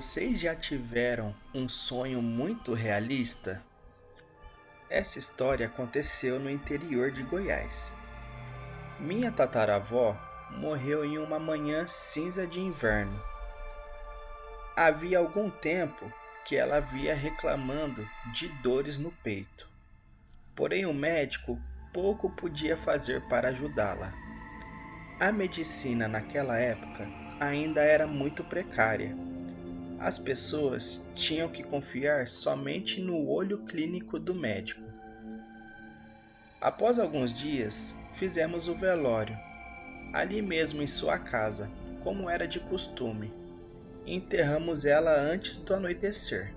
Vocês já tiveram um sonho muito realista? Essa história aconteceu no interior de Goiás. Minha tataravó morreu em uma manhã cinza de inverno. Havia algum tempo que ela vinha reclamando de dores no peito. Porém, o médico pouco podia fazer para ajudá-la. A medicina naquela época ainda era muito precária. As pessoas tinham que confiar somente no olho clínico do médico. Após alguns dias, fizemos o velório, ali mesmo em sua casa, como era de costume. Enterramos ela antes do anoitecer.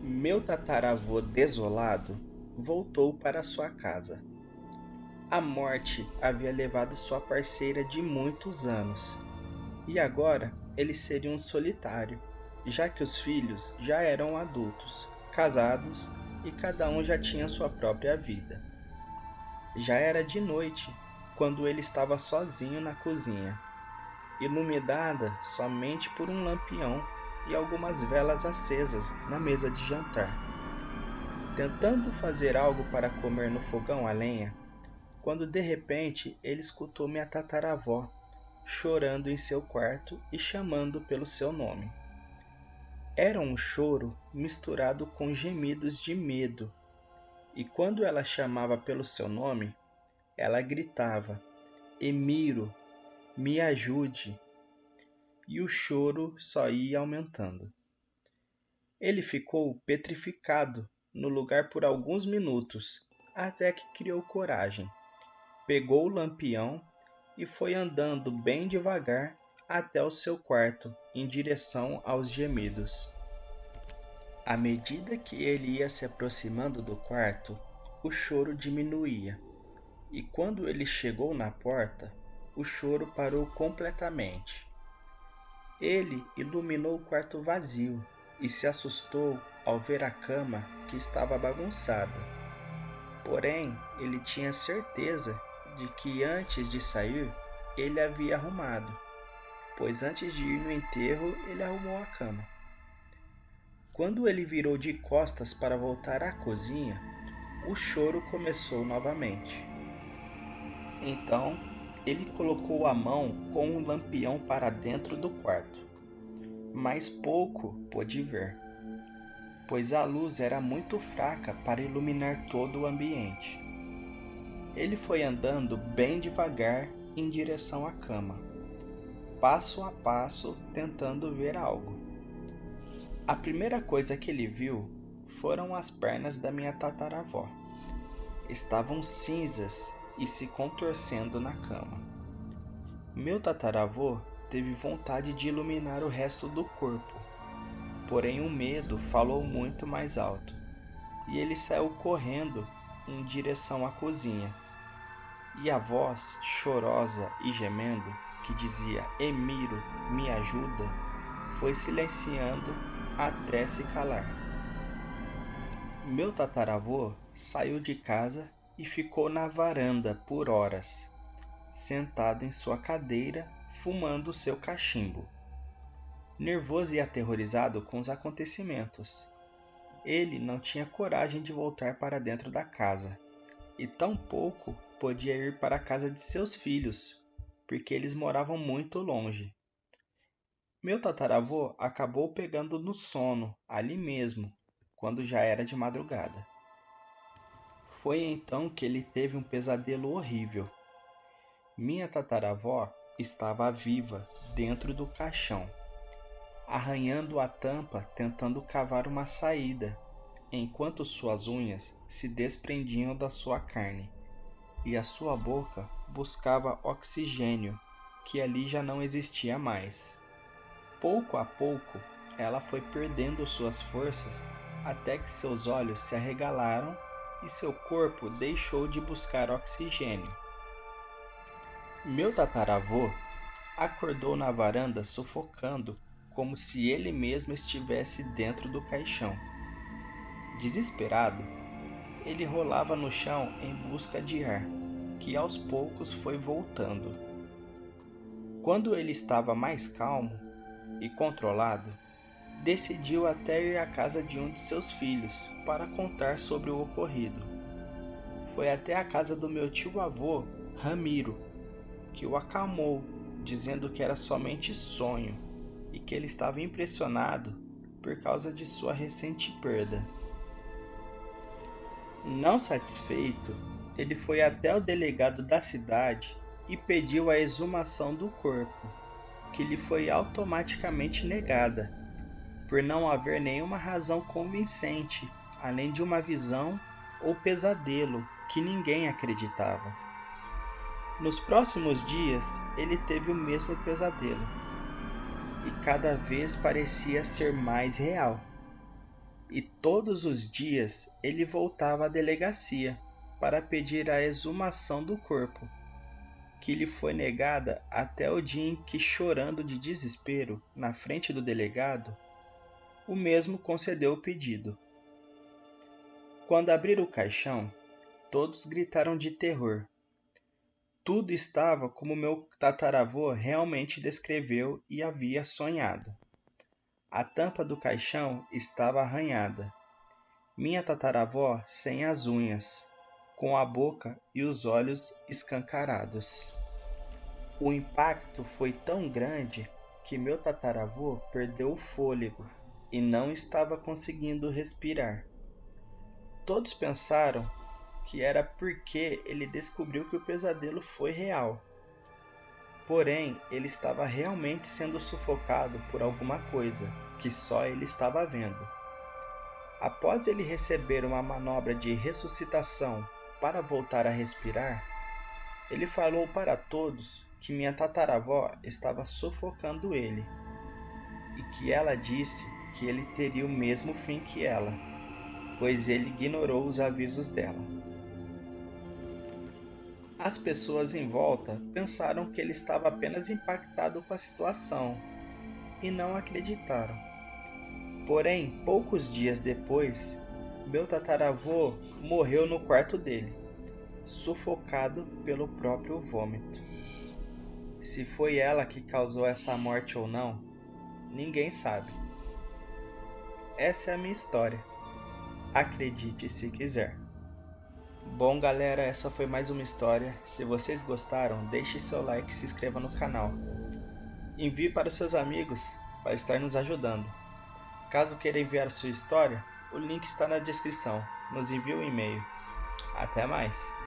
Meu tataravô desolado voltou para sua casa. A morte havia levado sua parceira de muitos anos, e agora ele seria um solitário, já que os filhos já eram adultos, casados e cada um já tinha sua própria vida. Já era de noite quando ele estava sozinho na cozinha, iluminada somente por um lampião e algumas velas acesas na mesa de jantar. Tentando fazer algo para comer no fogão a lenha, quando de repente ele escutou minha tataravó chorando em seu quarto e chamando pelo seu nome. Era um choro misturado com gemidos de medo, e quando ela chamava pelo seu nome, ela gritava: "Emiro, me ajude!" E o choro só ia aumentando. Ele ficou petrificado no lugar por alguns minutos, até que criou coragem. Pegou o lampião e foi andando bem devagar até o seu quarto, em direção aos gemidos. À medida que ele ia se aproximando do quarto, o choro diminuía, e quando ele chegou na porta, o choro parou completamente. Ele iluminou o quarto vazio e se assustou ao ver a cama que estava bagunçada. Porém, ele tinha certeza de que antes de sair, ele havia arrumado, pois antes de ir no enterro, ele arrumou a cama. Quando ele virou de costas para voltar à cozinha, o choro começou novamente. Então, ele colocou a mão com um lampião para dentro do quarto, mas pouco pôde ver, pois a luz era muito fraca para iluminar todo o ambiente. Ele foi andando bem devagar em direção à cama, passo a passo tentando ver algo. A primeira coisa que ele viu foram as pernas da minha tataravó. Estavam cinzas e se contorcendo na cama. Meu tataravô teve vontade de iluminar o resto do corpo, porém o medo falou muito mais alto, e ele saiu correndo em direção à cozinha. E a voz, chorosa e gemendo, que dizia "Emiro, me ajuda", foi silenciando até se calar. Meu tataravô saiu de casa e ficou na varanda por horas, sentado em sua cadeira, fumando seu cachimbo. Nervoso e aterrorizado com os acontecimentos, ele não tinha coragem de voltar para dentro da casa, e tampouco podia ir para a casa de seus filhos, porque eles moravam muito longe. Meu tataravô acabou pegando no sono ali mesmo, quando já era de madrugada. Foi então que ele teve um pesadelo horrível. Minha tataravó estava viva dentro do caixão, arranhando a tampa tentando cavar uma saída, enquanto suas unhas se desprendiam da sua carne, e a sua boca buscava oxigênio, que ali já não existia mais. Pouco a pouco, ela foi perdendo suas forças até que seus olhos se arregalaram e seu corpo deixou de buscar oxigênio. Meu tataravô acordou na varanda sufocando, como se ele mesmo estivesse dentro do caixão. Desesperado, ele rolava no chão em busca de ar, que aos poucos foi voltando. Quando ele estava mais calmo, e controlado, decidiu até ir à casa de um de seus filhos para contar sobre o ocorrido. Foi até a casa do meu tio-avô, Ramiro, que o acalmou, dizendo que era somente sonho e que ele estava impressionado por causa de sua recente perda. Não satisfeito, ele foi até o delegado da cidade e pediu a exumação do corpo, que lhe foi automaticamente negada, por não haver nenhuma razão convincente, além de uma visão ou pesadelo que ninguém acreditava. Nos próximos dias, ele teve o mesmo pesadelo, e cada vez parecia ser mais real. E todos os dias ele voltava à delegacia para pedir a exumação do corpo, que lhe foi negada até o dia em que, chorando de desespero na frente do delegado, o mesmo concedeu o pedido. Quando abriram o caixão, todos gritaram de terror. Tudo estava como meu tataravô realmente descreveu e havia sonhado. A tampa do caixão estava arranhada. Minha tataravó sem as unhas, com a boca e os olhos escancarados. O impacto foi tão grande que meu tataravô perdeu o fôlego e não estava conseguindo respirar. Todos pensaram que era porque ele descobriu que o pesadelo foi real. Porém, ele estava realmente sendo sufocado por alguma coisa que só ele estava vendo. Após ele receber uma manobra de ressuscitação para voltar a respirar, ele falou para todos que minha tataravó estava sufocando ele e que ela disse que ele teria o mesmo fim que ela, pois ele ignorou os avisos dela. As pessoas em volta pensaram que ele estava apenas impactado com a situação e não acreditaram. Porém, poucos dias depois, meu tataravô morreu no quarto dele, sufocado pelo próprio vômito. Se foi ela que causou essa morte ou não, ninguém sabe. Essa é a minha história. Acredite se quiser. Bom, galera, essa foi mais uma história. Se vocês gostaram, deixe seu like e se inscreva no canal. Envie para os seus amigos para estar nos ajudando. Caso queira enviar sua história, o link está na descrição. Nos envie um e-mail. Até mais!